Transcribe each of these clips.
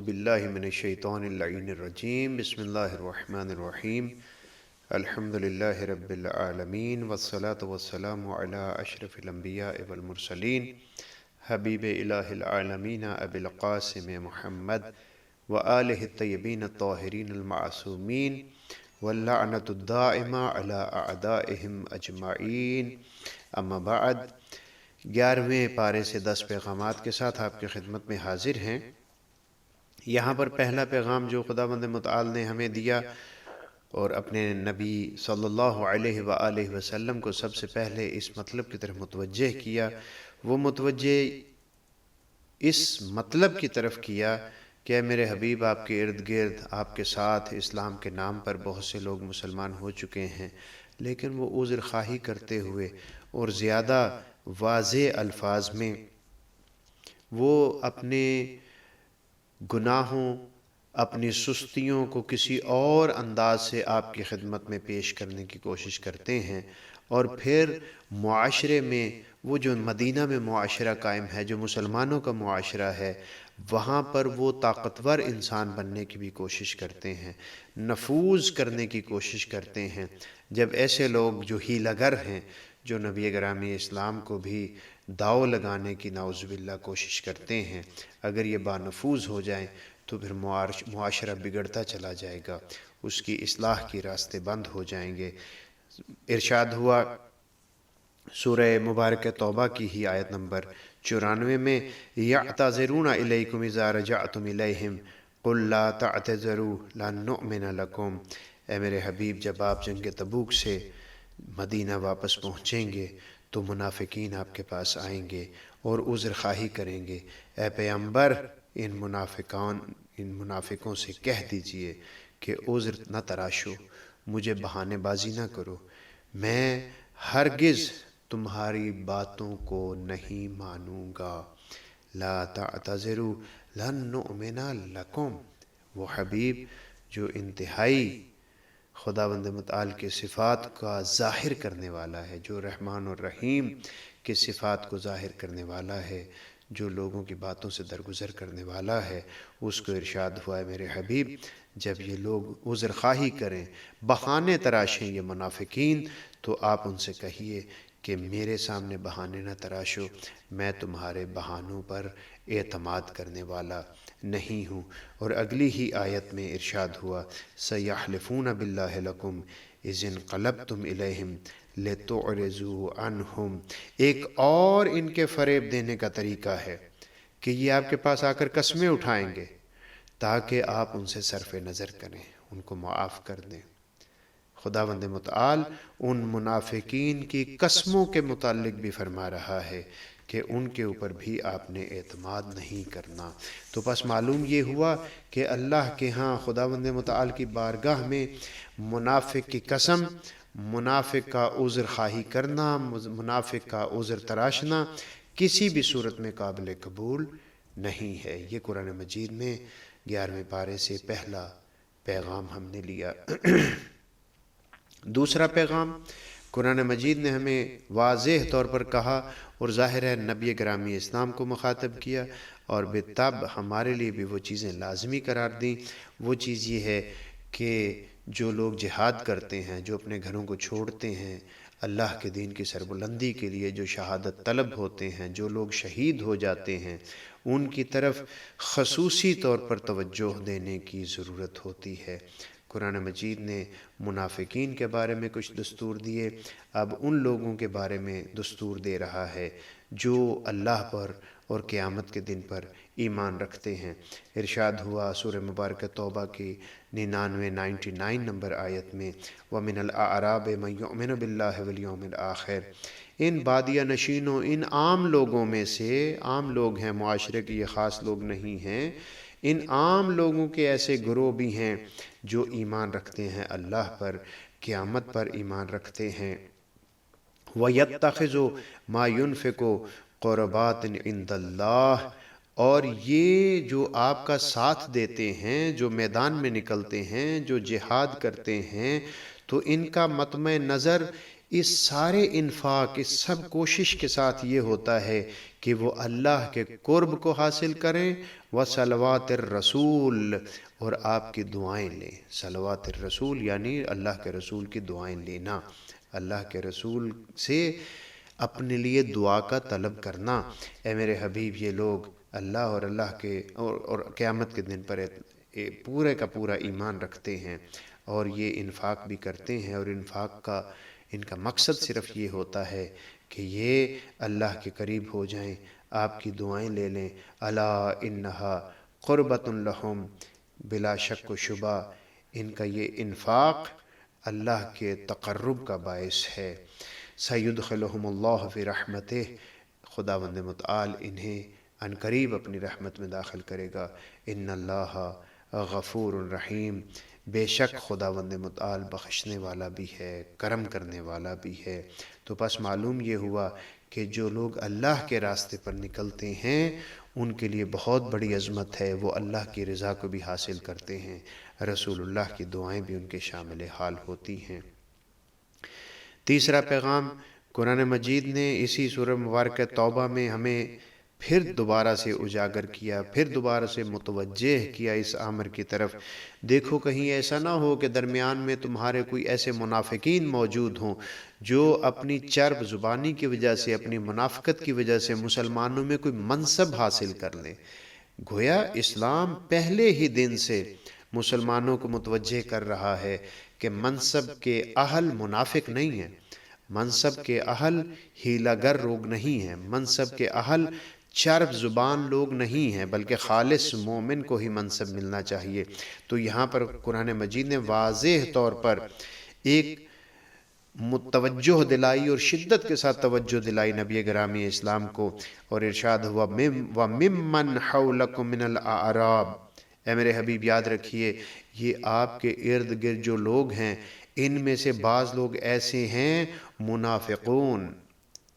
باللہ من الشیطان اللعین الرجیم بسم اللہ الرحمن الرحیم الحمدللہ رب العالمین والصلاة والسلام علی اشرف الانبیاء والمرسلین حبیب الہ العالمین ابی القاسم محمد وآلہ الطیبین الطاہرین المعصومین واللعنۃ الدائمہ علی اعدائہم اجمعین اما بعد 11ویں پارے سے 10 پیغامات کے ساتھ آپ کی خدمت میں حاضر ہیں۔ یہاں پر پہلا پیغام جو خداوند متعال نے ہمیں دیا اور اپنے نبی صلی اللہ علیہ وآلہ وسلم کو سب سے پہلے اس مطلب کی طرف متوجہ کیا، وہ متوجہ اس مطلب کی طرف کیا کہ میرے حبیب آپ کے ارد گرد آپ کے ساتھ اسلام کے نام پر بہت سے لوگ مسلمان ہو چکے ہیں، لیکن وہ عذر خواہی کرتے ہوئے اور زیادہ واضح الفاظ میں وہ اپنے گناہوں اپنی سستیوں کو کسی اور انداز سے آپ کی خدمت میں پیش کرنے کی کوشش کرتے ہیں، اور پھر معاشرے میں وہ جو مدینہ میں معاشرہ قائم ہے، جو مسلمانوں کا معاشرہ ہے، وہاں پر وہ طاقتور انسان بننے کی بھی کوشش کرتے ہیں، نفوذ کرنے کی کوشش کرتے ہیں۔ جب ایسے لوگ جو ہیلہ گر ہیں، جو نبی گرامی اسلام کو بھی داؤ لگانے کی نعوذ باللہ کوشش کرتے ہیں، اگر یہ بانفوذ ہو جائیں تو پھر معاشرہ بگڑتا چلا جائے گا، اس کی اصلاح کے راستے بند ہو جائیں گے۔ ارشاد ہوا سورہ مبارکہ توبہ کی ہی آیت نمبر 94 میں، یعتذرون الیکم اذا رجعتم الیہم قل لا تعتذروا لن نؤمن لکم۔ اے میرے حبیب، جب آپ جنگ تبوک سے مدینہ واپس پہنچیں گے تو منافقین آپ کے پاس آئیں گے اور عذر خواہی کریں گے۔ اے پیغمبر، ان منافقوں سے کہہ دیجئے کہ عذر نہ تراشو، مجھے بہانے بازی نہ کرو، میں ہرگز تمہاری باتوں کو نہیں مانوں گا۔ لا تعتذروا لن نؤمن لکم، وہ حبیب جو انتہائی خداوند متعال کے صفات کا ظاہر کرنے والا ہے، جو رحمان اور رحیم کے صفات کو ظاہر کرنے والا ہے، جو لوگوں کی باتوں سے درگزر کرنے والا ہے، اس کو ارشاد ہوا ہے میرے حبیب، جب یہ لوگ عذر خواہی کریں، بہانے تراشیں یہ منافقین، تو آپ ان سے کہیے کہ میرے سامنے بہانے نہ تراشو، میں تمہارے بہانوں پر اعتماد کرنے والا نہیں ہوں۔ اور اگلی ہی آیت میں ارشاد ہوا سَيَحْلِفُونَ بِاللَّهِ لَكُمْ إِذِ انْقَلَبْتُمْ إِلَيْهِمْ لِتُعْرِضُوا عَنْهُمْ۔ ایک اور ان کے فریب دینے کا طریقہ ہے کہ یہ آپ کے پاس آ کر قسمیں اٹھائیں گے تاکہ آپ ان سے صرف نظر کریں، ان کو معاف کر دیں۔ خداوند متعال ان منافقین کی قسموں کے متعلق بھی فرما رہا ہے کہ ان کے اوپر بھی آپ نے اعتماد نہیں کرنا۔ تو بس معلوم یہ ہوا کہ اللہ کے ہاں خداوند متعال کی بارگاہ میں منافق کی قسم، منافق کا عذر خواہی کرنا، منافق کا عذر تراشنا کسی بھی صورت میں قابل قبول نہیں ہے۔ یہ قرآن مجید میں 11ویں پارے سے پہلا پیغام ہم نے لیا۔ دوسرا پیغام قرآن مجید نے ہمیں واضح طور پر کہا اور ظاہر ہے نبی گرامی اسلام کو مخاطب کیا، اور بالطبع ہمارے لیے بھی وہ چیزیں لازمی قرار دیں۔ وہ چیز یہ ہے کہ جو لوگ جہاد کرتے ہیں، جو اپنے گھروں کو چھوڑتے ہیں اللہ کے دین کی سربلندی کے لیے، جو شہادت طلب ہوتے ہیں، جو لوگ شہید ہو جاتے ہیں، ان کی طرف خصوصی طور پر توجہ دینے کی ضرورت ہوتی ہے۔ قرآن مجید نے منافقین کے بارے میں کچھ دستور دیے، اب ان لوگوں کے بارے میں دستور دے رہا ہے جو اللہ پر اور قیامت کے دن پر ایمان رکھتے ہیں۔ ارشاد ہوا سورہ مبارکہ توبہ کی 99 نمبر آیت میں، وَمِنَ الْأَعْرَابِ مَن يُؤْمِنُ بِاللَّهِ وَالْيَوْمِ الْآخِرِ۔ ان بادیہ نشینوں، ان عام لوگوں میں سے، عام لوگ ہیں، معاشرے کے یہ خاص لوگ نہیں ہیں، ان عام لوگوں کے ایسے گروہ بھی ہیں جو ایمان رکھتے ہیں اللہ پر، قیامت پر ایمان رکھتے ہیں۔ وَيَتَّخِذُ مَا يُنْفِقُ قُرْبَاتٍ عِنْدَ اللَّهِ، اور یہ جو آپ کا ساتھ دیتے ہیں، جو میدان میں نکلتے ہیں، جو جہاد کرتے ہیں، تو ان کا مطمع نظر اس سارے انفاق، اس سب کوشش کے ساتھ یہ ہوتا ہے کہ وہ اللہ کے قرب کو حاصل کریں، و صلوات الرسول، اور آپ کی دعائیں لیں۔ صلوات الرسول یعنی اللہ کے رسول کی دعائیں لینا، اللہ کے رسول سے اپنے لیے دعا کا طلب کرنا۔ اے میرے حبیب، یہ لوگ اللہ اور اللہ کے اور قیامت کے دن پر پورے کا پورا ایمان رکھتے ہیں، اور یہ انفاق بھی کرتے ہیں، اور انفاق کا ان کا مقصد صرف یہ ہوتا ہے کہ یہ اللہ کے قریب ہو جائیں، آپ کی دعائیں لے لیں۔ الا انہا قربۃ لہم، بلا شک و شبہ ان کا یہ انفاق اللہ کے تقرب کا باعث ہے۔ سیدخلہم اللہ فی رحمتہ، خداوند متعال انہیں ان قریب اپنی رحمت میں داخل کرے گا۔ ان اللہ غفور رحیم، بے شک خداوند متعال بخشنے والا بھی ہے، کرم کرنے والا بھی ہے۔ تو بس معلوم یہ ہوا کہ جو لوگ اللہ کے راستے پر نکلتے ہیں ان کے لیے بہت بڑی عظمت ہے، وہ اللہ کی رضا کو بھی حاصل کرتے ہیں، رسول اللہ کی دعائیں بھی ان کے شامل حال ہوتی ہیں۔ تیسرا پیغام، قرآن مجید نے اسی سورہ مبارکہ توبہ میں ہمیں پھر دوبارہ سے اجاگر کیا، پھر دوبارہ سے متوجہ کیا اس امر کی طرف۔ دیکھو کہیں ایسا نہ ہو کہ درمیان میں تمہارے کوئی ایسے منافقین موجود ہوں جو اپنی چرب زبانی کی وجہ سے، اپنی منافقت کی وجہ سے مسلمانوں میں کوئی منصب حاصل کر لیں۔ گویا اسلام پہلے ہی دن سے مسلمانوں کو متوجہ کر رہا ہے کہ منصب کے اہل منافق نہیں ہیں، منصب کے اہل ہیلہ گر لوگ نہیں ہیں، منصب کے اہل چرب زبان لوگ نہیں ہیں، بلکہ خالص مومن کو ہی منصب ملنا چاہیے۔ تو یہاں پر قرآن مجید نے واضح طور پر ایک توجہ دلائی اور شدت کے ساتھ توجہ دلائی نبی گرامی اسلام کو، اور ارشاد ہوا وَمِمَّنْ حَوْلَكُمْ مِنَ الْأَعْرَابِ، اے میرے حبیب یاد رکھیے یہ آپ کے ارد گرد جو لوگ ہیں ان میں سے بعض لوگ ایسے ہیں منافقون،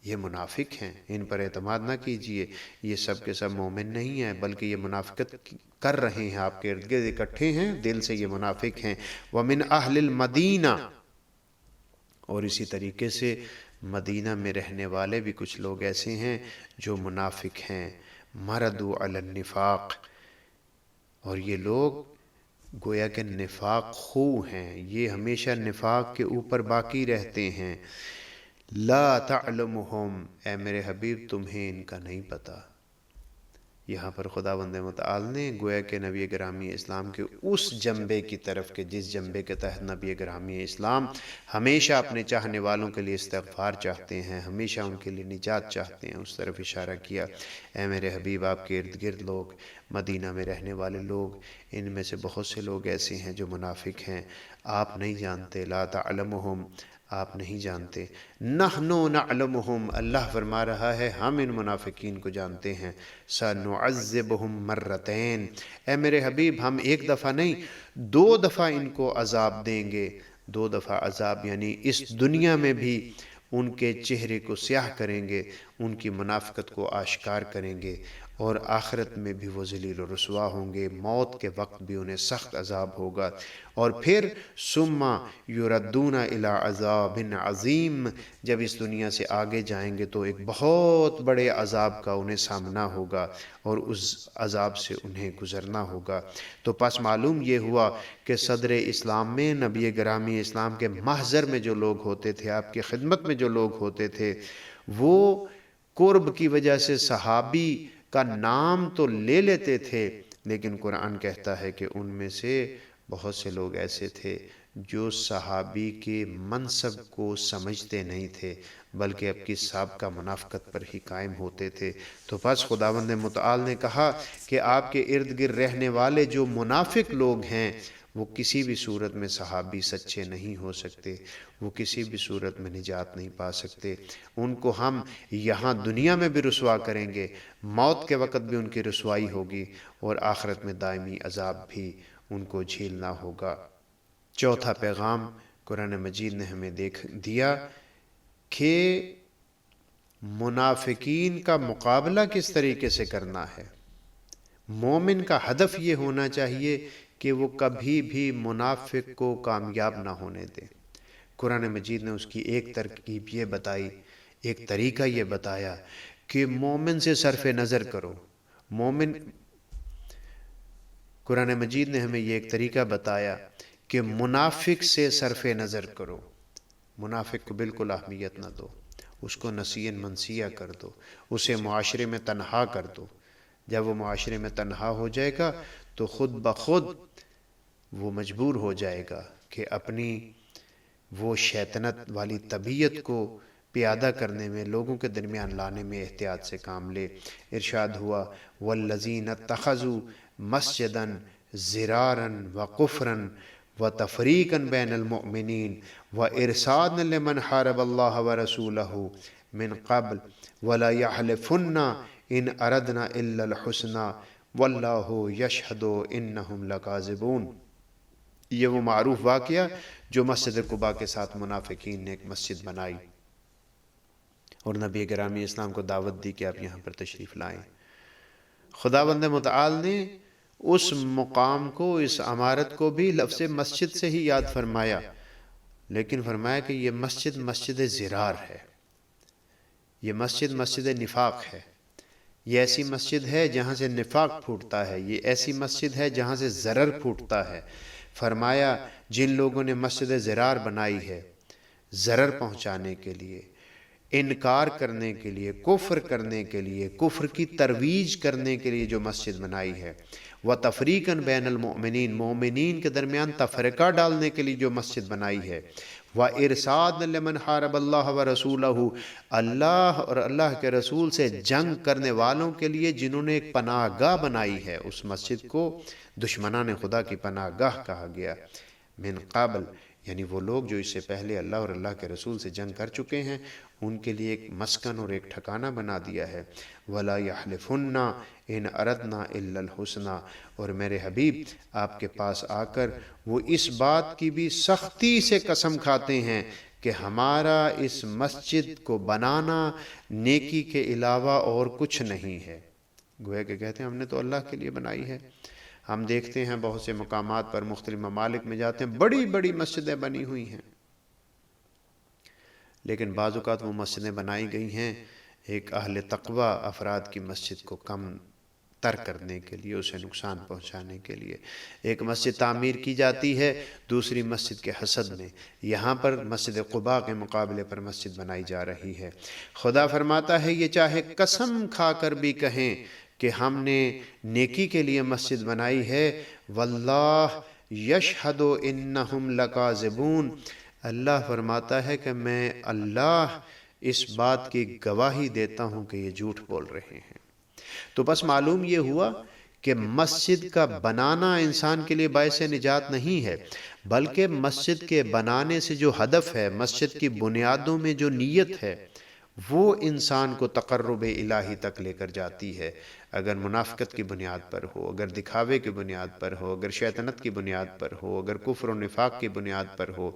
یہ منافق ہیں، ان پر اعتماد نہ کیجئے، یہ سب کے سب مومن نہیں ہیں، بلکہ یہ منافقت کر رہے ہیں، آپ کے ارد گرد اکٹھے ہیں، دل سے یہ منافق ہیں۔ وَمِنْ أَهْلِ الْمَدِينَةِ، اور اسی طریقے سے مدینہ میں رہنے والے بھی کچھ لوگ ایسے ہیں جو منافق ہیں۔ مَرَدُوا عَلَى النِّفَاقِ، اور یہ لوگ گویا کہ نفاق خو ہیں، یہ ہمیشہ نفاق کے اوپر باقی رہتے ہیں۔ لا تعلمہم، اے میرے حبیب تمہیں ان کا نہیں پتہ۔ یہاں پر خداوند متعال نے گویا کہ نبی گرامی اسلام کے اس جنبے کی طرف کہ جس جنبے کے تحت نبی گرامی اسلام ہمیشہ اپنے چاہنے والوں کے لیے استغفار چاہتے ہیں، ہمیشہ ان کے لیے نجات چاہتے ہیں، اس طرف اشارہ کیا۔ اے میرے حبیب آپ کے ارد گرد لوگ، مدینہ میں رہنے والے لوگ، ان میں سے بہت سے لوگ ایسے ہیں جو منافق ہیں، آپ نہیں جانتے۔ لا تعلمہم، آپ نہیں جانتے۔ نحن نعلمہم، اللہ فرما رہا ہے ہم ان منافقین کو جانتے ہیں۔ سنعذبہم مرتین، اے میرے حبیب ہم ایک دفعہ نہیں 2 دفعہ ان کو عذاب دیں گے۔ 2 دفعہ عذاب یعنی اس دنیا میں بھی ان کے چہرے کو سیاہ کریں گے، ان کی منافقت کو آشکار کریں گے، اور آخرت میں بھی وہ ذلیل و رسوا ہوں گے، موت کے وقت بھی انہیں سخت عذاب ہوگا۔ اور پھر ثم یردون الی عذاب عظیم، جب اس دنیا سے آگے جائیں گے تو ایک بہت بڑے عذاب کا انہیں سامنا ہوگا اور اس عذاب سے انہیں گزرنا ہوگا۔ تو پس معلوم یہ ہوا کہ صدر اسلام میں، نبی گرامی اسلام کے محضر میں جو لوگ ہوتے تھے، آپ کی خدمت میں جو لوگ ہوتے تھے، وہ قرب کی وجہ سے صحابی کا نام تو لے لیتے تھے، لیکن قرآن کہتا ہے کہ ان میں سے بہت سے لوگ ایسے تھے جو صحابی کے منصب کو سمجھتے نہیں تھے، بلکہ اب کی سابقہ منافقت پر ہی قائم ہوتے تھے۔ تو پس خداوند متعال نے کہا کہ آپ کے ارد گرد رہنے والے جو منافق لوگ ہیں وہ کسی بھی صورت میں صحابی سچے نہیں ہو سکتے، وہ کسی بھی صورت میں نجات نہیں پا سکتے۔ ان کو ہم یہاں دنیا میں بھی رسوا کریں گے، موت کے وقت بھی ان کی رسوائی ہوگی، اور آخرت میں دائمی عذاب بھی ان کو جھیلنا ہوگا۔ چوتھا پیغام قرآن مجید نے ہمیں دیا کہ منافقین کا مقابلہ کس طریقے سے کرنا ہے۔ مومن کا ہدف یہ ہونا چاہیے کہ وہ کبھی بھی منافق کو کامیاب نہ ہونے دے۔ قرآن مجید نے اس کی ایک ترکیب یہ بتائی، ایک طریقہ یہ بتایا کہ مومن سے صرف نظر کرو. مومن، قرآن مجید نے ہمیں یہ ایک طریقہ بتایا کہ منافق سے صرف نظر کرو. منافق کو بالکل اہمیت نہ دو، اس کو نسیاً منسیہ کر دو، اسے معاشرے میں تنہا کر دو. جب وہ معاشرے میں تنہا ہو جائے گا تو خود بخود وہ مجبور ہو جائے گا کہ اپنی وہ شیطنت والی طبیعت کو پیادہ کرنے میں، لوگوں کے درمیان لانے میں احتیاط سے کام لے. ارشاد ہوا والذین اتخذوا مسجدا ضرارا وکفرا وتفریقا بین المؤمنین وارصادا لمن حارب اللہ ورسولہ من قبل ولا يحلفن ان اردنا الا الحسنى واللہ یشہد انہم لکاذبون. یہ وہ معروف واقعہ جو مسجد قباء کے ساتھ منافقین نے ایک مسجد بنائی اور نبی گرامی اسلام کو دعوت دی کہ آپ یہاں پر تشریف لائیں. خداوند متعال نے اس مقام کو، اس عمارت کو بھی لفظ مسجد سے ہی یاد فرمایا، لیکن فرمایا کہ یہ مسجد مسجد ضرار ہے، یہ مسجد مسجد نفاق ہے. یہ ایسی مسجد ہے جہاں سے نفاق پھوٹتا ہے، یہ ایسی مسجد ہے جہاں سے ضرر پھوٹتا ہے. فرمایا جن لوگوں نے مسجد ضرار بنائی ہے ضرر پہنچانے کے لیے، انکار کرنے کے لیے، کفر کرنے کے لیے، کفر کی ترویج کرنے کے لیے جو مسجد بنائی ہے، وَتَفْرِيقًا بَيْنَ الْمُؤْمِنِينَ، مومنین کے درمیان تفرقہ ڈالنے کے لیے جو مسجد بنائی ہے، وَإِرْصَادًا لِمَنْ حَارَبَ اللَّهَ وَرَسُولَهُ، اللہ اور اللہ کے رسول سے جنگ کرنے والوں کے لیے جنہوں نے ایک پناہ گاہ بنائی ہے. اس مسجد کو دشمنان خدا کی پناہ گاہ کہا گیا. من قبل، یعنی وہ لوگ جو اس سے پہلے اللہ اور اللہ کے رسول سے جنگ کر چکے ہیں، ان کے لیے ایک مسکن اور ایک ٹھکانہ بنا دیا ہے. وَلَا يَحْلِفُنَّ إِنْ أَرَدْنَا إِلَّا الْحُسْنَى، اور میرے حبیب آپ کے پاس آ کر وہ اس بات کی بھی سختی سے قسم کھاتے ہیں کہ ہمارا اس مسجد کو بنانا نیکی کے علاوہ اور کچھ نہیں ہے. گویا کہ کہتے ہیں ہم نے تو اللہ کے لیے بنائی ہے. ہم دیکھتے ہیں بہت سے مقامات پر مختلف ممالک میں جاتے ہیں، بڑی بڑی مسجدیں بنی ہوئی ہیں، لیکن بعض اوقات وہ مسجدیں بنائی گئی ہیں ایک اہل تقوی افراد کی مسجد کو کم تر کرنے کے لیے، اسے نقصان پہنچانے کے لیے. ایک مسجد تعمیر کی جاتی ہے دوسری مسجد کے حسد میں. یہاں پر مسجد قباء کے مقابلے پر مسجد بنائی جا رہی ہے. خدا فرماتا ہے یہ چاہے قسم کھا کر بھی کہیں کہ ہم نے نیکی کے لیے مسجد بنائی ہے، واللہ یشہد انہم لکاذبون، اللہ فرماتا ہے کہ میں اللہ اس بات کی گواہی دیتا ہوں کہ یہ جھوٹ بول رہے ہیں. تو بس معلوم یہ ہوا کہ مسجد کا بنانا انسان کے لیے باعث نجات نہیں ہے، بلکہ مسجد کے بنانے سے جو ہدف ہے، مسجد کی بنیادوں میں جو نیت ہے، وہ انسان کو تقرب الہی تک لے کر جاتی ہے. اگر منافقت کی بنیاد پر ہو، اگر دکھاوے کی بنیاد پر ہو، اگر شیطنت کی بنیاد پر ہو، اگر کفر و نفاق کی بنیاد پر ہو،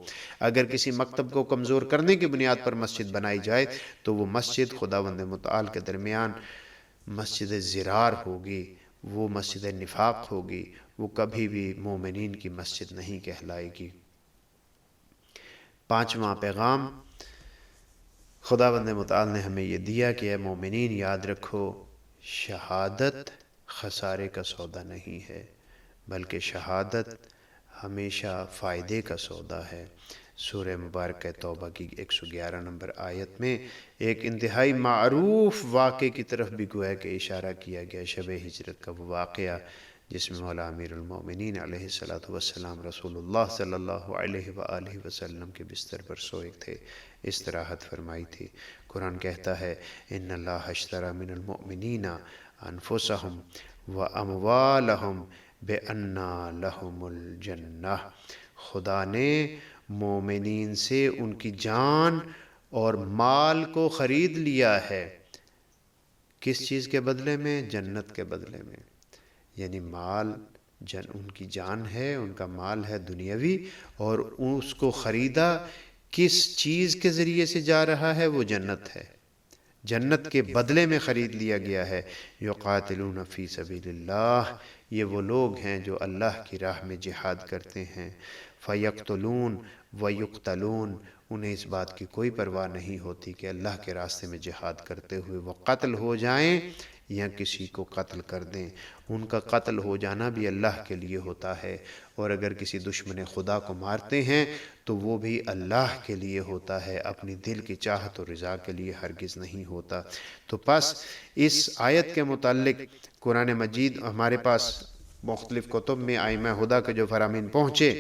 اگر کسی مکتب کو کمزور کرنے کی بنیاد پر مسجد بنائی جائے تو وہ مسجد خداوند متعال کے درمیان مسجد ضرار ہوگی، وہ مسجد نفاق ہوگی، وہ کبھی بھی مومنین کی مسجد نہیں کہلائے گی. پانچواں پیغام خداوند متعال نے ہمیں یہ دیا کہ اے مومنین یاد رکھو، شہادت خسارے کا سودا نہیں ہے، بلکہ شہادت ہمیشہ فائدے کا سودا ہے. سورہ مبارکہ توبہ کی 111 نمبر آیت میں ایک انتہائی معروف واقعے کی طرف بھی گویا کہ اشارہ کیا گیا، شب ہجرت کا وہ واقعہ جس میں مولا امیر المومنین علیہ السلام رسول اللہ صلی اللہ علیہ وآلہ وسلم کے بستر پر سوئے تھے، استراحت فرمائی تھی. قرآن کہتا ہے ان اللہ اشتری من المؤمنین انفسہم واموالہم بان لہم الجنہ، خدا نے مومنین سے ان کی جان اور مال کو خرید لیا ہے. کس چیز کے بدلے میں؟ جنت کے بدلے میں. یعنی مال ان کی جان ہے، ان کا مال ہے دنیاوی، اور اس کو خریدا کس چیز کے ذریعے سے جا رہا ہے؟ وہ جنت ہے، جنت کے بدلے میں خرید لیا گیا ہے. یقاتلون فی سبیل اللہ، یہ وہ لوگ ہیں جو اللہ کی راہ میں جہاد کرتے ہیں. فیقتلون، وَيُقْتَلُونَ، انہیں اس بات کی کوئی پرواہ نہیں ہوتی کہ اللہ کے راستے میں جہاد کرتے ہوئے وہ قتل ہو جائیں یا کسی کو قتل کر دیں۔ ان کا قتل ہو جانا بھی اللہ کے لیے ہوتا ہے، اور اگر کسی دشمن خدا کو مارتے ہیں تو وہ بھی اللہ کے لیے ہوتا ہے، اپنی دل کی چاہت و رضا کے لیے ہرگز نہیں ہوتا۔ تو پس اس آیت کے متعلق قرآن مجید ہمارے پاس مختلف کتب میں ائمہ ہدیٰ کے جو فرامین پہنچے،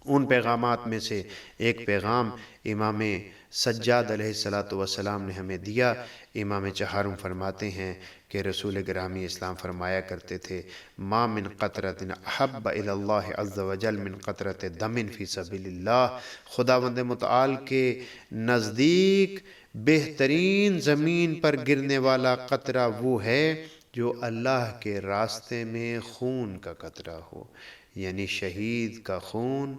ان پیغامات میں سے ایک پیغام امام سجاد علیہ السلام نے ہمیں دیا۔ امام چہارم فرماتے ہیں کہ رسول گرامی اسلام فرمایا کرتے تھے، ما من قطرۃ احب الی اللہ عز وجل من قطرۃ دم فی سبیل اللہ، خداوند متعال کے نزدیک بہترین زمین پر گرنے والا قطرہ وہ ہے جو اللہ کے راستے میں خون کا قطرہ ہو، یعنی شہید کا خون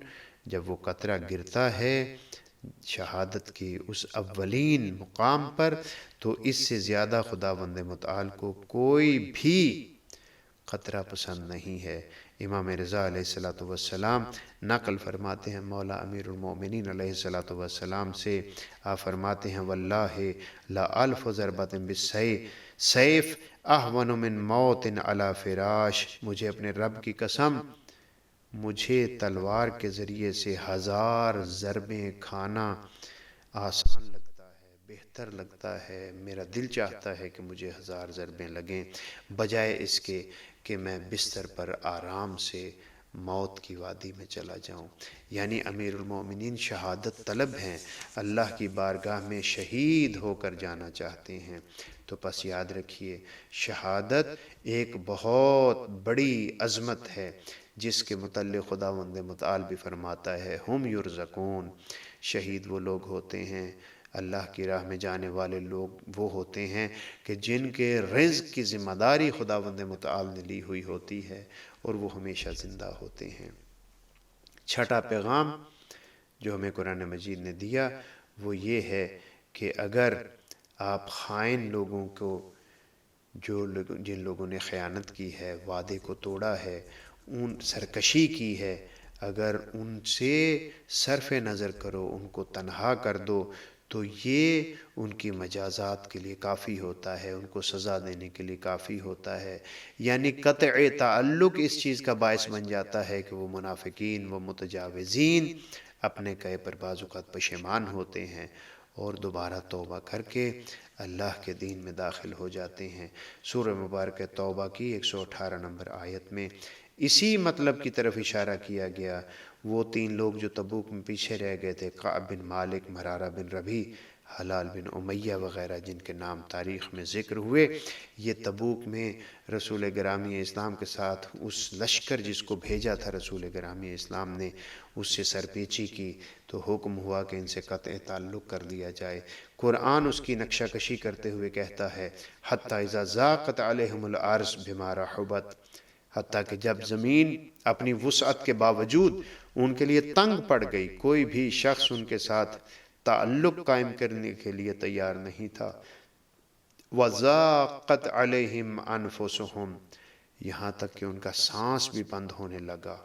جب وہ قطرہ گرتا ہے شہادت کی اس اولین مقام پر، تو اس سے زیادہ خداوند متعال کو کوئی بھی قطرہ پسند نہیں ہے۔ امام رضا علیہ السلام نقل فرماتے ہیں مولا امیر المومنین علیہ السلام سے، آپ فرماتے ہیں واللہ لا الف ضربۃ بالسیف اہون من موت علی فراش، مجھے اپنے رب کی قسم، مجھے تلوار کے ذریعے سے 1000 ضربیں کھانا آسان لگتا ہے، بہتر لگتا ہے، میرا دل چاہتا ہے کہ مجھے 1000 ضربیں لگیں بجائے اس کے کہ میں بستر پر آرام سے موت کی وادی میں چلا جاؤں۔ یعنی امیر المومنین شہادت طلب ہیں، اللہ کی بارگاہ میں شہید ہو کر جانا چاہتے ہیں۔ تو پس یاد رکھیے شہادت ایک بہت بڑی عظمت ہے جس کے متعلق خداوند متعال بھی فرماتا ہے ہم یرزقون، شہید وہ لوگ ہوتے ہیں، اللہ کی راہ میں جانے والے لوگ وہ ہوتے ہیں کہ جن کے رزق کی ذمہ داری خداوند متعال نے لی ہوئی ہوتی ہے اور وہ ہمیشہ زندہ ہوتے ہیں۔ چھٹا پیغام جو ہمیں قرآن مجید نے دیا وہ یہ ہے کہ اگر آپ خائن لوگوں کو، جن لوگوں نے خیانت کی ہے، وعدے کو توڑا ہے، ان سرکشی کی ہے، اگر ان سے صرف نظر کرو، ان کو تنہا کر دو، تو یہ ان کی مجازات کے لیے کافی ہوتا ہے، ان کو سزا دینے کے لیے کافی ہوتا ہے۔ یعنی قطع تعلق اس چیز کا باعث بن جاتا ہے کہ وہ منافقین و متجاوزین اپنے کہے پر بعض اوقات پشیمان ہوتے ہیں اور دوبارہ توبہ کر کے اللہ کے دین میں داخل ہو جاتے ہیں۔ سورہ مبارکہ توبہ کی 118 نمبر آیت میں اسی مطلب کی طرف اشارہ کیا گیا۔ وہ 3 لوگ جو تبوک میں پیچھے رہ گئے تھے، کعب بن مالک، مرارہ بن ربیع، حلال بن امیہ وغیرہ، جن کے نام تاریخ میں ذکر ہوئے، یہ تبوک میں رسول گرامی اسلام کے ساتھ اس لشکر جس کو بھیجا تھا رسول گرامی اسلام نے، اس سے سرپیچی کی تو حکم ہوا کہ ان سے قطع تعلق کر دیا جائے۔ قرآن اس کی نقشہ کشی کرتے ہوئے کہتا ہے حتی اذا ضاقت علیہم الارض بما رحبت، حتیٰ کہ جب زمین اپنی وسعت کے باوجود ان کے لیے تنگ پڑ گئی، کوئی بھی شخص ان کے ساتھ تعلق قائم کرنے کے لیے تیار نہیں تھا۔ وَضَاقَتْ عَلَيْهِمْ أَنفُسُهُمْ، یہاں تک کہ ان کا سانس بھی بند ہونے لگا،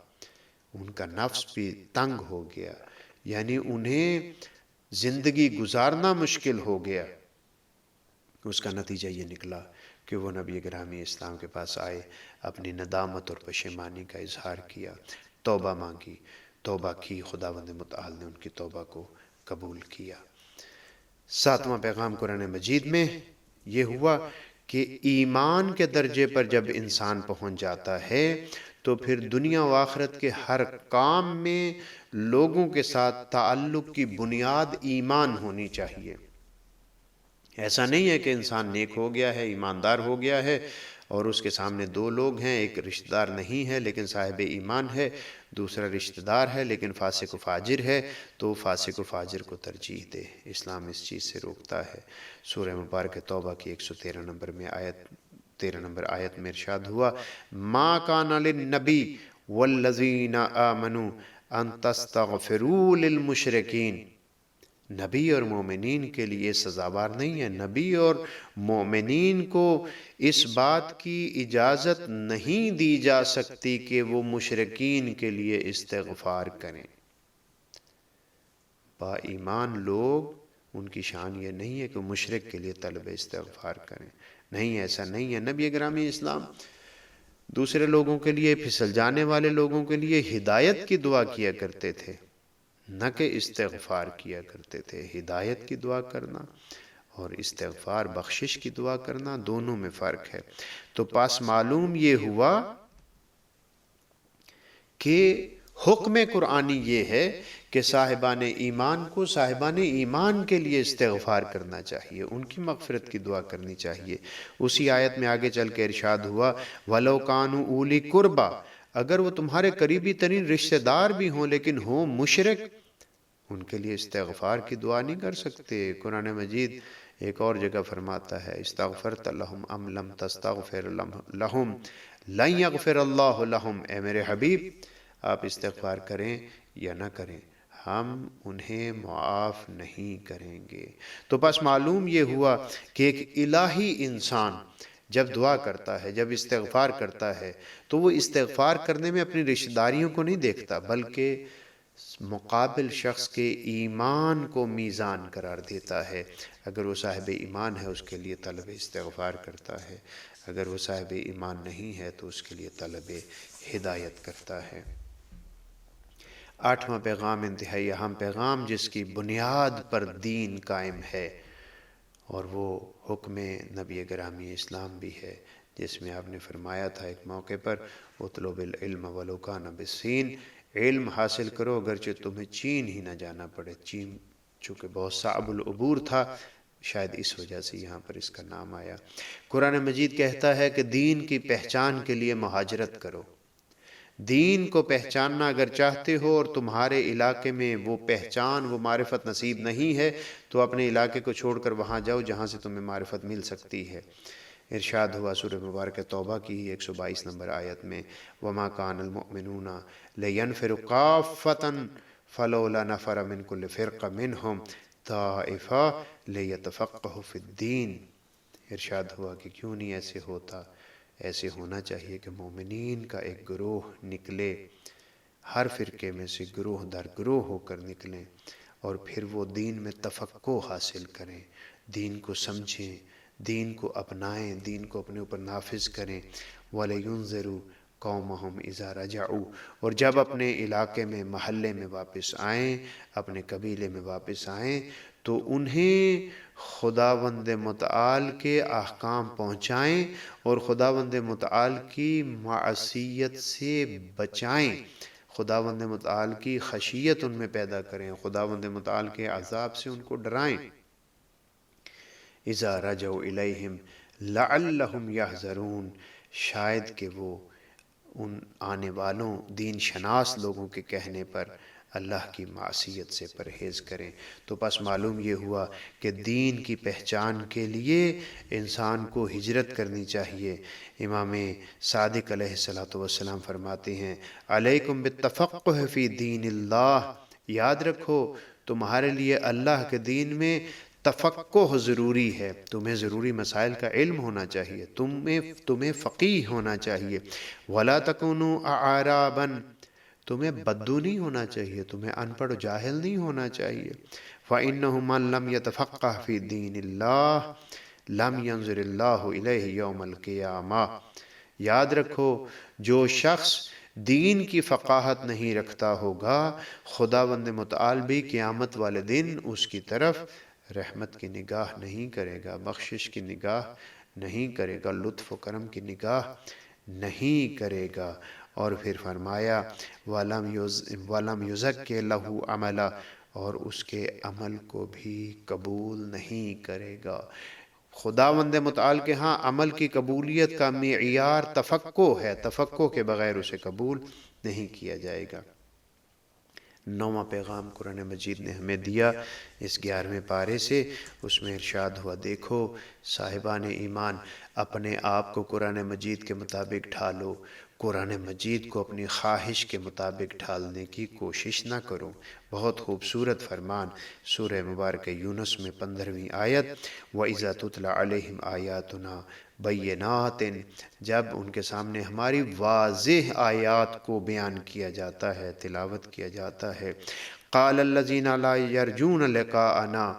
ان کا نفس بھی تنگ ہو گیا، یعنی انہیں زندگی گزارنا مشکل ہو گیا۔ اس کا نتیجہ یہ نکلا کہ وہ نبی گرامی اسلام کے پاس آئے، اپنی ندامت اور پشیمانی کا اظہار کیا، توبہ مانگی، توبہ کی، خداوند متعال نے ان کی توبہ کو قبول کیا۔ 7واں پیغام قرآن مجید میں یہ ہوا کہ ایمان کے درجے پر جب انسان پہنچ جاتا ہے تو پھر دنیا و آخرت کے ہر کام میں لوگوں کے ساتھ تعلق کی بنیاد ایمان ہونی چاہیے۔ ایسا نہیں ہے کہ انسان نیک ہو گیا ہے، ایماندار ہو گیا ہے اور اس کے سامنے 2 لوگ ہیں، ایک رشتہ دار نہیں ہے لیکن صاحب ایمان ہے، دوسرا رشتہ دار ہے لیکن فاسق و فاجر ہے، تو فاسق و فاجر کو ترجیح دے۔ اسلام اس چیز سے روکتا ہے۔ سورہ مبارکہ توبہ کی 113 نمبر میں 13 نمبر آیت میں ارشاد ہوا ما کان للنبی والذین آمنوا ان تستغفروا للمشرکین، نبی اور مومنین کے لیے سزاوار نہیں ہے، نبی اور مومنین کو اس بات کی اجازت نہیں دی جا سکتی کہ وہ مشرکین کے لیے استغفار کریں۔ با ایمان لوگ ان کی شان یہ نہیں ہے کہ مشرک کے لیے طلب استغفار کریں، نہیں، ایسا نہیں ہے۔ نبی گرامی اسلام دوسرے لوگوں کے لیے، پھسل جانے والے لوگوں کے لیے ہدایت کی دعا کیا کرتے تھے، نہ کہ استغفار کیا کرتے تھے۔ ہدایت کی دعا کرنا اور استغفار بخشش کی دعا کرنا دونوں میں فرق ہے۔ تو پس معلوم یہ ہوا کہ حکم قرآنی یہ ہے کہ صاحبان ایمان کو صاحبان ایمان کے لیے استغفار کرنا چاہیے، ان کی مغفرت کی دعا کرنی چاہیے۔ اسی آیت میں آگے چل کے ارشاد ہوا وَلَوْ كَانُوا أُولِي قُرْبَىٰ، اگر وہ تمہارے قریبی ترین رشتہ دار بھی ہوں لیکن ہوں مشرک، ان کے لیے استغفار کی دعا نہیں کر سکتے۔ قرآن مجید ایک اور جگہ فرماتا ہے استغفرت لہم ام لم تستغفر لہم لن یغفر اللہ لہم، اے میرے حبیب آپ استغفار کریں یا نہ کریں، ہم انہیں معاف نہیں کریں گے۔ تو بس معلوم یہ ہوا کہ ایک الہی انسان جب دعا کرتا ہے، جب استغفار کرتا ہے، تو وہ استغفار کرنے میں اپنی رشتہ داریوں کو نہیں دیکھتا، بلکہ مقابل شخص کے ایمان کو میزان قرار دیتا ہے۔ اگر وہ صاحب ایمان ہے اس کے لیے طلب استغفار کرتا ہے، اگر وہ صاحب ایمان نہیں ہے تو اس کے لیے طلب ہدایت کرتا ہے۔ 8واں پیغام انتہائی اہم پیغام جس کی بنیاد پر دین قائم ہے، اور وہ حکم نبی گرامی اسلام بھی ہے، جس میں آپ نے فرمایا تھا ایک موقع پر اطلب العلم ولو کان بالصین، علم حاصل کرو اگرچہ تمہیں چین ہی نہ جانا پڑے۔ چین چونکہ بہت صعب العبور تھا، شاید اس وجہ سے یہاں پر اس کا نام آیا۔ قرآن مجید کہتا ہے کہ دین کی پہچان کے لیے مہاجرت کرو۔ دین کو پہچاننا اگر چاہتے ہو اور تمہارے علاقے میں وہ پہچان، وہ معرفت نصیب نہیں ہے، تو اپنے علاقے کو چھوڑ کر وہاں جاؤ جہاں سے تمہیں معرفت مل سکتی ہے۔ ارشاد ہوا سورہ مبارکہ توبہ کی 122 نمبر آیت میں وَمَا كَانَ الْمُؤْمِنُونَ لِيَنْفِرُوا كَافَّةً فَلَوْلَا نَفَرَ مِنْ كُلِّ فِرْقَةٍ مِنْهُمْ طَائِفَةٌ لِيَتَفَقَّهُوا فِي الدِّينِ۔ ارشاد ہوا کہ کیوں نہیں ایسے ہوتا، ایسے ہونا چاہیے کہ مومنین کا ایک گروہ نکلے، ہر فرقے میں سے گروہ در گروہ ہو کر نکلیں، اور پھر وہ دین میں تفقہ حاصل کریں، دین کو سمجھیں، دین کو اپنائیں، دین کو اپنے اوپر نافذ کریں۔ وَلَيُنذِرُوا قَوْمَهُمْ إِذَا رَجَعُوا، اور جب اپنے علاقے میں، محلے میں واپس آئیں، اپنے قبیلے میں واپس آئیں، تو انہیں خداوند متعال کے احکام پہنچائیں اور خداوند متعال کی معصیت سے بچائیں، خداوند متعال کی خشیت ان میں پیدا کریں، خداوند متعال کے عذاب سے ان کو ڈرائیں۔ اذا رجعوا الیہم لعلہم یحذرون، شاید کہ وہ ان آنے والوں دین شناس لوگوں کے کہنے پر اللہ کی معصیت سے پرہیز کریں۔ تو پس معلوم یہ ہوا کہ دین کی پہچان کے لیے انسان کو ہجرت کرنی چاہیے۔ امام صادق علیہ السلام فرماتے ہیں علیکم بالتفقہ فی دین اللہ، یاد رکھو تمہارے لیے اللہ کے دین میں تفقہ ضروری ہے، تمہیں ضروری مسائل کا علم ہونا چاہیے، تمہیں فقیہ ہونا چاہیے۔ وَلَا تَكُونُوا أَعْرَابًا، تمہیں بدو نہیں ہونا چاہیے، تمہیں ان پڑھ جاہل نہیں ہونا چاہیے۔ فَإِنَّهُ مَن لَمْ يَتَفَقَّهْ فِي دِينِ اللَّهِ لَمْ يَنظُرِ اللَّهُ إِلَيْهِ يَوْمَ الْقِيَامَةِ، یاد رکھو جو شخص دین کی فقاہت نہیں رکھتا ہوگا، خداوند متعال بھی قیامت والے دن اس کی طرف رحمت کی نگاہ نہیں کرے گا، بخشش کی نگاہ نہیں کرے گا، لطف و کرم کی نگاہ نہیں کرے گا۔ اور پھر فرمایا وَلَمْ يُزَكِّ لَهُ عَمَلًا، اور اس کے عمل کو بھی قبول نہیں کرے گا۔ خداوند متعال کے ہاں عمل کی قبولیت کا معیار تفقہ ہے، تفقہ کے بغیر اسے قبول نہیں کیا جائے گا۔ 9واں پیغام قرآن مجید نے ہمیں دیا اس 11ویں پارے سے، اس میں ارشاد ہوا دیکھو صاحبان ایمان اپنے آپ کو قرآن مجید کے مطابق ڈھالو، قرآن مجید کو اپنی خواہش کے مطابق ڈھالنے کی کوشش نہ کرو۔ بہت خوبصورت فرمان سورہ مبارکہ یونس میں 15ویں آیت وَإِذَا تُتْلَى عَلَيْهِمْ آيَاتُنَا بَيِّنَاتٍ، جب ان کے سامنے ہماری واضح آیات کو بیان کیا جاتا ہے، تلاوت کیا جاتا ہے، قال الذین لا یرجون لقاءنا،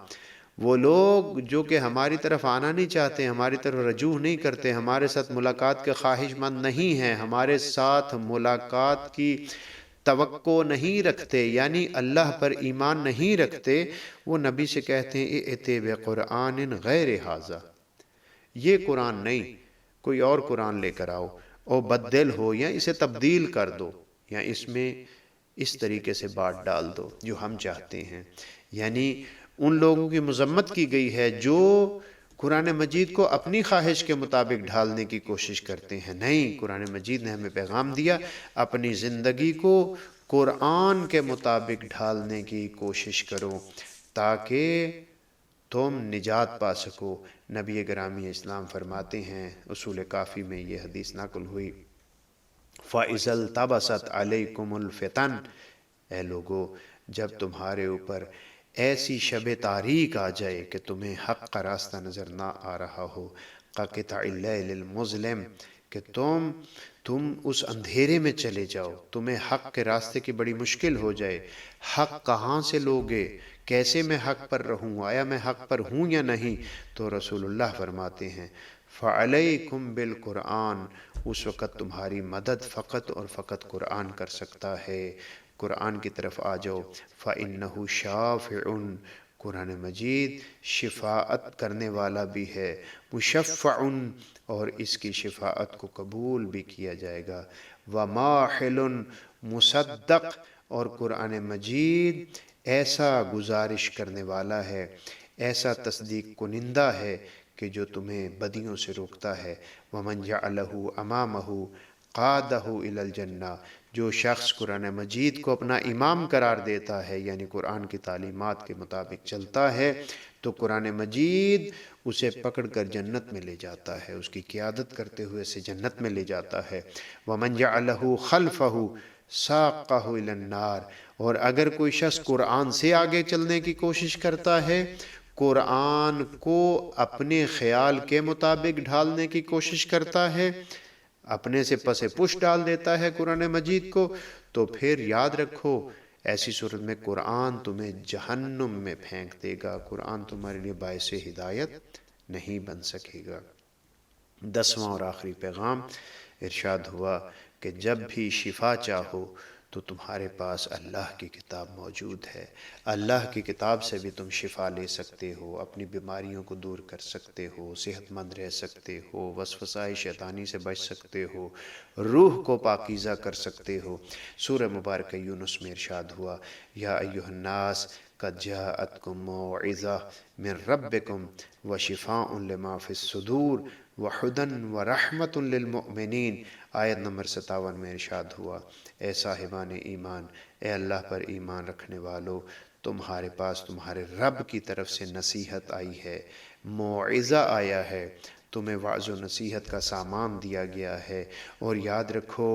وہ لوگ جو کہ ہماری طرف آنا نہیں چاہتے، ہماری طرف رجوع نہیں کرتے، ہمارے ساتھ ملاقات کے خواہش مند نہیں ہیں، ہمارے ساتھ ملاقات کی توقع نہیں رکھتے، یعنی اللہ پر ایمان نہیں رکھتے، وہ نبی سے کہتے ہیں ائتی بقرآن غیر ھذا، یہ قرآن نہیں، کوئی اور قرآن لے کر آؤ، او بدل ہو، یا اسے تبدیل کر دو، یا اس میں اس طریقے سے بات ڈال دو جو ہم چاہتے ہیں۔ یعنی ان لوگوں کی مذمت کی گئی ہے جو قرآن مجید کو اپنی خواہش کے مطابق ڈھالنے کی کوشش کرتے ہیں۔ نہیں، قرآن مجید نے ہمیں پیغام دیا اپنی زندگی کو قرآن کے مطابق ڈھالنے کی کوشش کرو تاکہ تم نجات پا سکو۔ نبی گرامی اسلام فرماتے ہیں، اصول کافی میں یہ حدیث نقل ہوئی، فَإِذَا الْتَبَسَتْ عَلَيْكُمُ الْفِتَنُ، اے لوگو جب تمہارے اوپر ایسی شب تاریک آ جائے کہ تمہیں حق کا راستہ نظر نہ آ رہا ہو، قَقِطَعِ اللَّيْلِ الْمُظْلِمِ، کہ تم اس اندھیرے میں چلے جاؤ، تمہیں حق کے راستے کی بڑی مشکل ہو جائے، حق کہاں سے لوگے، کیسے میں حق پر رہوں، آیا میں حق پر ہوں یا نہیں، تو رسول اللہ فرماتے ہیں فَعَلَيْكُمْ بِالْقُرْآنِ، اس وقت تمہاری مدد فقط اور فقط قرآن کر سکتا ہے، قرآن کی طرف آ جاؤ۔ فَإِنَّهُ شَافِعٌ، قرآن مجید شفاعت کرنے والا بھی ہے، مشفع، اور اس کی شفاعت کو قبول بھی کیا جائے گا، وَمَاحِلٌ مُصَدَّقٌ، اور قرآن مجید ایسا گزارش کرنے والا ہے، ایسا تصدیق کنندہ ہے کہ جو تمہیں بدیوں سے روکتا ہے، وَمَنْ جَعَلَهُ أَمَامَهُ قَادَهُ إِلَى الْجَنَّةِ، جو شخص قرآن مجید کو اپنا امام قرار دیتا ہے، یعنی قرآن کی تعلیمات کے مطابق چلتا ہے، تو قرآن مجید اسے پکڑ کر جنت میں لے جاتا ہے، اس کی قیادت کرتے ہوئے اسے جنت میں لے جاتا ہے، وَمَنْ جَعَلَهُ خَلْفَهُ سَاقَهُ إِلَى النَّارِ، اور اگر کوئی شخص قرآن سے آگے چلنے کی کوشش کرتا ہے، قرآن کو اپنے خیال کے مطابق ڈھالنے کی کوشش کرتا ہے، اپنے سے پس پش ڈال دیتا ہے قرآن مجید کو، تو پھر یاد رکھو ایسی صورت میں قرآن تمہیں جہنم میں پھینک دے گا، قرآن تمہارے لیے باعث ہدایت نہیں بن سکے گا۔ 10واں اور آخری پیغام، ارشاد ہوا کہ جب بھی شفا چاہو تو تمہارے پاس اللہ کی کتاب موجود ہے، اللہ کی کتاب سے بھی تم شفا لے سکتے ہو، اپنی بیماریوں کو دور کر سکتے ہو، صحت مند رہ سکتے ہو، وسوسۂ شیطانی سے بچ سکتے ہو، روح کو پاکیزہ کر سکتے ہو۔ سورہ مبارکہ یونس میں ارشاد ہوا، یا ایھا الناس قد جاءتکم موعظہ من ربکم وشفاء لما فی الصدور وہدی ورحمۃ للمؤمنین، آیت نمبر 57 میں ارشاد ہوا، اے صاحبان ایمان، اے اللہ پر ایمان رکھنے والو، تمہارے پاس تمہارے رب کی طرف سے نصیحت آئی ہے، موعظہ آیا ہے، تمہیں وعظ و نصیحت کا سامان دیا گیا ہے، اور یاد رکھو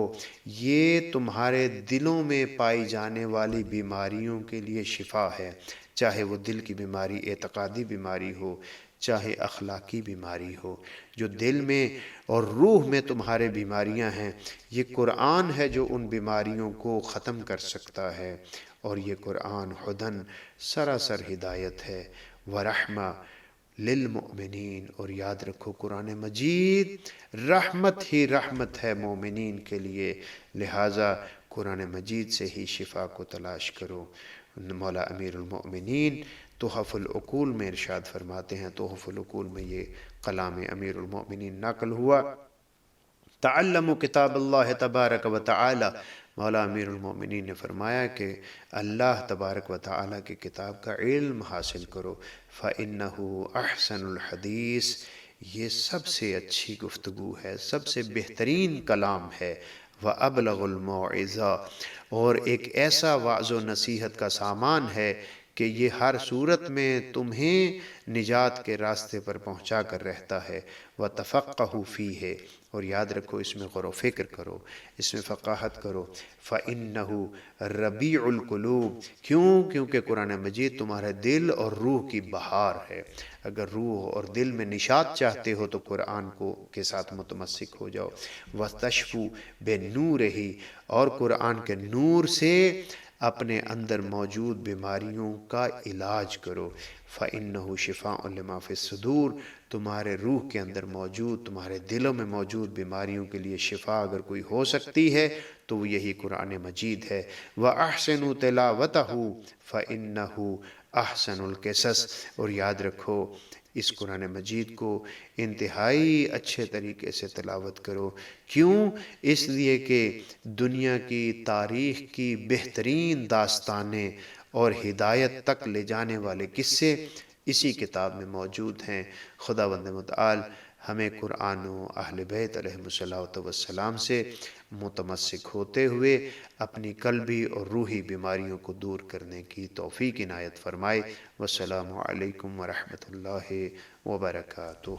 یہ تمہارے دلوں میں پائی جانے والی بیماریوں کے لیے شفا ہے، چاہے وہ دل کی بیماری، اعتقادی بیماری ہو، چاہے اخلاقی بیماری ہو، جو دل میں اور روح میں تمہارے بیماریاں ہیں، یہ قرآن ہے جو ان بیماریوں کو ختم کر سکتا ہے، اور یہ قرآن ہدن سراسر ہدایت ہے، ورحمہ للمؤمنین، اور یاد رکھو قرآن مجید رحمت ہی رحمت ہے مومنین کے لیے، لہٰذا قرآن مجید سے ہی شفا کو تلاش کرو۔ مولا امیر المؤمنین تحف العقول میں ارشاد فرماتے ہیں، تحف العقول میں یہ کلام امیر المؤمنین نقل ہوا، تعلموا کتاب اللہ تبارک و تعالی، مولا امیر المؤمنین نے فرمایا کہ اللہ تبارک و تعالی کی کتاب کا علم حاصل کرو، فَإِنَّهُ أَحْسَنُ الْحَدِيثِ، یہ سب سے اچھی گفتگو ہے، سب سے بہترین کلام ہے، وَأَبْلَغُ الْمَوْعِظَةِ، اور ایک ایسا وعظ و نصیحت کا سامان ہے کہ یہ ہر صورت میں تمہیں نجات کے راستے پر پہنچا کر رہتا ہے، وَتَفَقَّهُ فِيهِ، اور یاد رکھو اس میں غور و فکر کرو، اس میں فقاہت کرو، فَإِنَّهُ رَبِيعُ الْقُلُوبِ، کیونکہ قرآن مجید تمہارے دل اور روح کی بہار ہے، اگر روح اور دل میں نشاط چاہتے ہو تو قرآن کے ساتھ متمسک ہو جاؤ، وَتَشْفُو بِنُورِهِ، اور قرآن کے نور سے اپنے اندر موجود بیماریوں کا علاج کرو۔ فَإِنَّهُ شِفَاءٌ لِمَا فِي الصُّدُورِ، تمہارے روح کے اندر موجود، تمہارے دلوں میں موجود بیماریوں کے لیے شفا اگر کوئی ہو سکتی ہے تو وہ یہی قرآن مجید ہے۔ وَأَحْسِنُوا تِلَاوَتَهُ فَإِنَّهُ أَحْسَنُ الْقِصَصِ، اور یاد رکھو اس قرآن مجید کو انتہائی اچھے طریقے سے تلاوت کرو۔ کیوں؟ اس لیے کہ دنیا کی تاریخ کی بہترین داستانیں اور ہدایت تک لے جانے والے قصے اسی کتاب میں موجود ہیں۔ خداوند متعال ہمیں قرآن و اہل بیت علیہ السلام سے متمسک ہوتے ہوئے اپنی قلبی اور روحی بیماریوں کو دور کرنے کی توفیق عنایت فرمائے۔ والسلام علیکم ورحمۃ اللہ وبرکاتہ۔